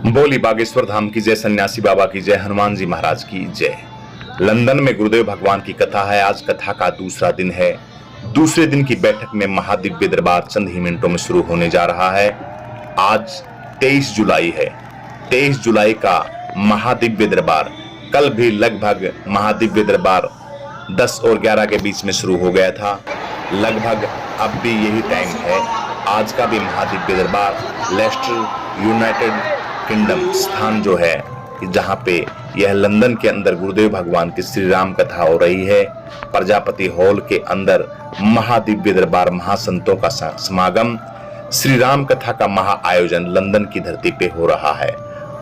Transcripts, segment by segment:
बोली बागेश्वर धाम की जय, सन्यासी बाबा की जय, हनुमान जी महाराज की जय। लंदन में गुरुदेव भगवान की कथा है। आज कथा का दूसरा दिन है। दूसरे दिन की बैठक में महादिव्य दरबार चंद ही मिनटों में शुरू होने जा रहा है। आज 23 जुलाई है। 23 जुलाई का महादिव्य दरबार। कल भी लगभग महादिव्य दरबार 10 और 11 के बीच में शुरू हो गया था। लगभग अब भी यही टाइम है। आज का भी महादिव्य दरबार लेस्टर यूनाइटेड किंगडम स्थान जो है, जहां पे यह लंदन के अंदर गुरुदेव भगवान की श्री राम कथा हो रही है। प्रजापति हॉल के अंदर महादिव्य दरबार महासंतों का समागम, श्री राम कथा का महा आयोजन लंदन की धरती पे हो रहा है।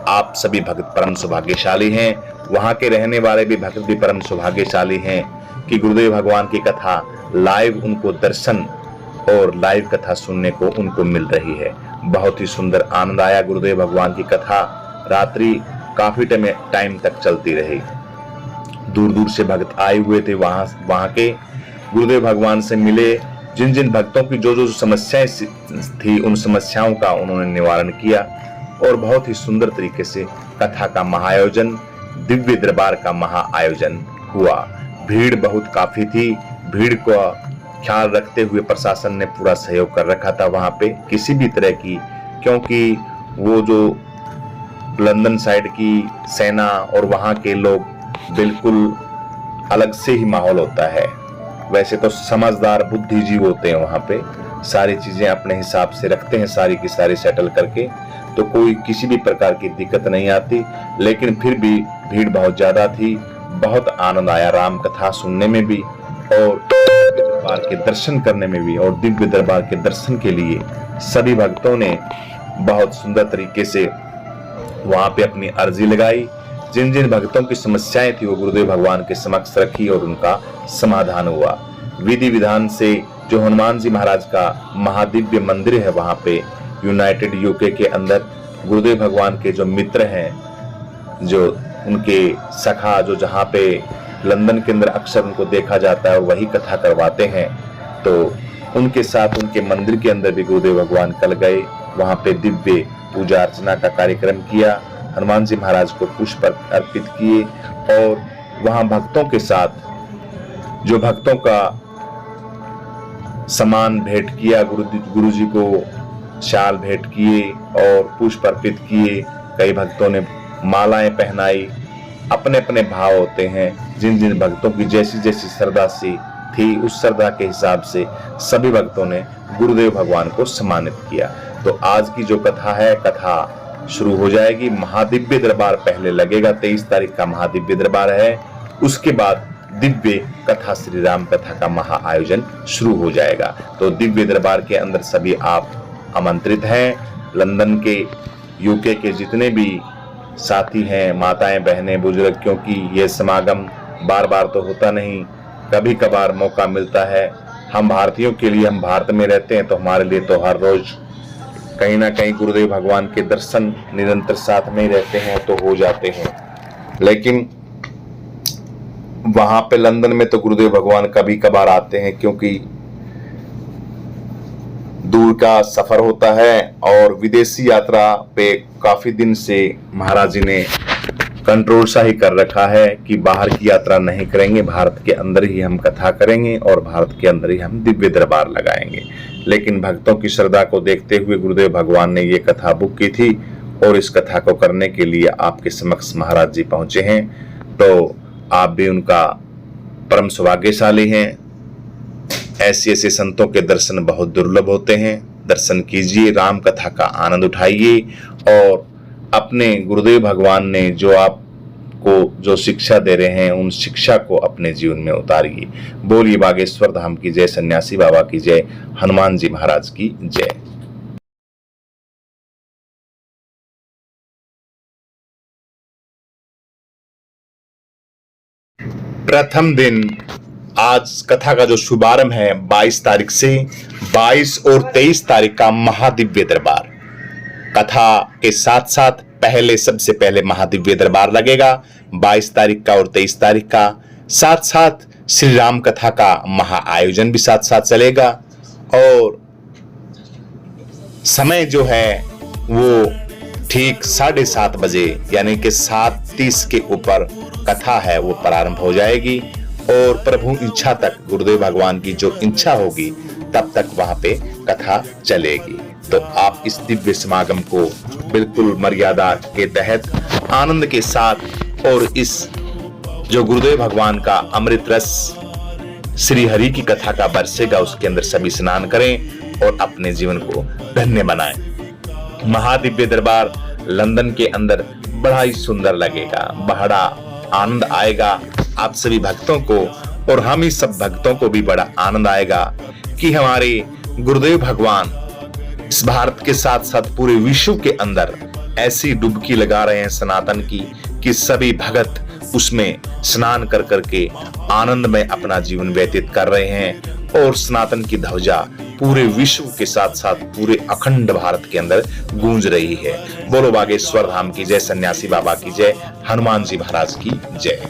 आप सभी भक्त परम सौभाग्यशाली हैं। वहां के रहने वाले भी भक्त भी परम सौभाग्यशाली हैं कि गुरुदेव भगवान की कथा लाइव उनको दर्शन और लाइव कथा सुनने को उनको मिल रही है। बहुत ही सुंदर आनंद आया। गुरुदेव भगवान की कथा रात्रि काफी टाइम तक चलती रही। दूर दूर से भक्त आए हुए थे। वहां के गुरुदेव भगवान से मिले। जिन जिन भक्तों की जो जो समस्याएं थी, उन समस्याओं का उन्होंने निवारण किया और बहुत ही सुंदर तरीके से कथा का महाआयोजन, दिव्य दरबार का महाआयोजन हुआ। भीड़ बहुत काफी थी। भीड़ को ख्याल रखते हुए प्रशासन ने पूरा सहयोग कर रखा था वहां पे किसी भी तरह की, क्योंकि वो जो लंदन साइड की सेना और वहां के लोग बिल्कुल अलग से ही माहौल होता है। वैसे तो समझदार बुद्धिजीवी होते हैं वहां पे, सारी चीजें अपने हिसाब से रखते हैं, सारी की सारी सेटल करके, तो कोई किसी भी प्रकार की दिक्कत नहीं आती। लेकिन फिर भी भीड़ बहुत ज्यादा थी। बहुत आनंद आया राम कथा सुनने में भी और दरबार के दर्शन करने में भी। और दिव्य दरबार के दर्शन के लिए सभी भक्तों ने बहुत सुंदर तरीके से वहां पे अपनी अर्जी लगाई। जिन जिन भक्तों की समस्याएं थी वो गुरुदेव भगवान के समक्ष रखी और उनका समाधान हुआ। विधि विधान से जो हनुमान जी महाराज का महादिव्य मंदिर है, वहां पे यूनाइटेड यूके के अंदर गुरुदेव भगवान के जो मित्र हैं, जो उनके सखा, जो जहाँ पे लंदन के अंदर अक्सर उनको देखा जाता है, वही कथा करवाते हैं। तो उनके साथ उनके मंदिर के अंदर भी गुरुदेव भगवान कल गए। वहां पे दिव्य पूजा अर्चना का कार्यक्रम किया। हनुमान जी महाराज को पुष्प अर्पित किए और वहां भक्तों के साथ जो भक्तों का सामान भेंट किया, गुरु जी को शाल भेंट किए और पुष्प अर्पित किए। कई भक्तों ने मालाएं पहनाई। अपने अपने भाव होते हैं। जिन जिन भक्तों की जैसी जैसी श्रद्धा सी थी, उस श्रद्धा के हिसाब से सभी भक्तों ने गुरुदेव भगवान को सम्मानित किया। तो आज की जो कथा है, कथा शुरू हो जाएगी। महादिव्य दरबार पहले लगेगा। 23 तारीख का महादिव्य दरबार है। उसके बाद दिव्य कथा श्री राम कथा का महा आयोजन शुरू हो जाएगा। तो दिव्य दरबार के अंदर सभी आप आमंत्रित हैं। लंदन के, यूके के जितने भी साथी हैं, माताएं, बहनें, बुजुर्ग, क्योंकि ये समागम बार बार तो होता नहीं, कभी कभार मौका मिलता है। हम भारतीयों के लिए, हम भारत में रहते हैं, तो हमारे लिए तो हर रोज कहीं ना कहीं गुरुदेव भगवान के दर्शन निरंतर साथ में ही रहते हैं तो हो जाते हैं। लेकिन वहां पे लंदन में तो गुरुदेव भगवान कभी कभार आते हैं, क्योंकि दूर का सफर होता है और विदेशी यात्रा पे काफी दिन से महाराज जी ने कंट्रोल सा ही कर रखा है कि बाहर की यात्रा नहीं करेंगे, भारत के अंदर ही हम कथा करेंगे और भारत के अंदर ही हम दिव्य दरबार लगाएंगे। लेकिन भक्तों की श्रद्धा को देखते हुए गुरुदेव भगवान ने ये कथा बुक की थी और इस कथा को करने के लिए आपके समक्ष महाराज जी पहुंचे हैं। तो आप भी उनका परम सौभाग्यशाली हैं। ऐसे ऐसे संतों के दर्शन बहुत दुर्लभ होते हैं। दर्शन कीजिए, राम कथा का आनंद उठाइए और अपने गुरुदेव भगवान ने जो आपको जो शिक्षा दे रहे हैं, उन शिक्षा को अपने जीवन में उतारिए। बोलिए बागेश्वर धाम की जय, सन्यासी बाबा की जय, हनुमान जी महाराज की जय। प्रथम दिन आज कथा का जो शुभारंभ है 22 तारीख से, 22 और 23 तारीख का महादिव्य दरबार। कथा के साथ साथ सबसे पहले महादिव्य दरबार लगेगा 22 तारीख का और 23 तारीख का। साथ साथ श्री राम कथा का महा आयोजन भी साथ साथ चलेगा और समय जो है वो ठीक 7:30 बजे यानी कि 7:30 के ऊपर कथा है वो प्रारंभ हो जाएगी और प्रभु इच्छा तक, गुरुदेव भगवान की जो इच्छा होगी तब तक वहां पे कथा चलेगी। तो आप इस दिव्य समागम को बिल्कुल मर्यादा के तहत आनंद के साथ और इस जो गुरुदेव भगवान का अमृत रस श्री हरि की कथा का बरसेगा उसके अंदर सभी स्नान करें और अपने जीवन को धन्य बनाएं। महादिव्य दरबार लंदन के अंदर बड़ा ही सुंदर लगेगा, बड़ा आनंद आएगा आप सभी भक्तों को और हम ही सब भक्तों को भी बड़ा आनंद आएगा कि हमारे गुरुदेव भगवान इस भारत के साथ साथ पूरे विश्व के अंदर ऐसी डुबकी लगा रहे हैं सनातन की कि सभी भगत उसमें स्नान कर करके आनंद में अपना जीवन व्यतीत कर रहे हैं और सनातन की ध्वजा पूरे विश्व के साथ साथ पूरे अखंड भारत के अंदर गूंज रही है। बोलो बागेश्वर धाम की जय, सन्यासी बाबा की जय, हनुमान जी महाराज की जय।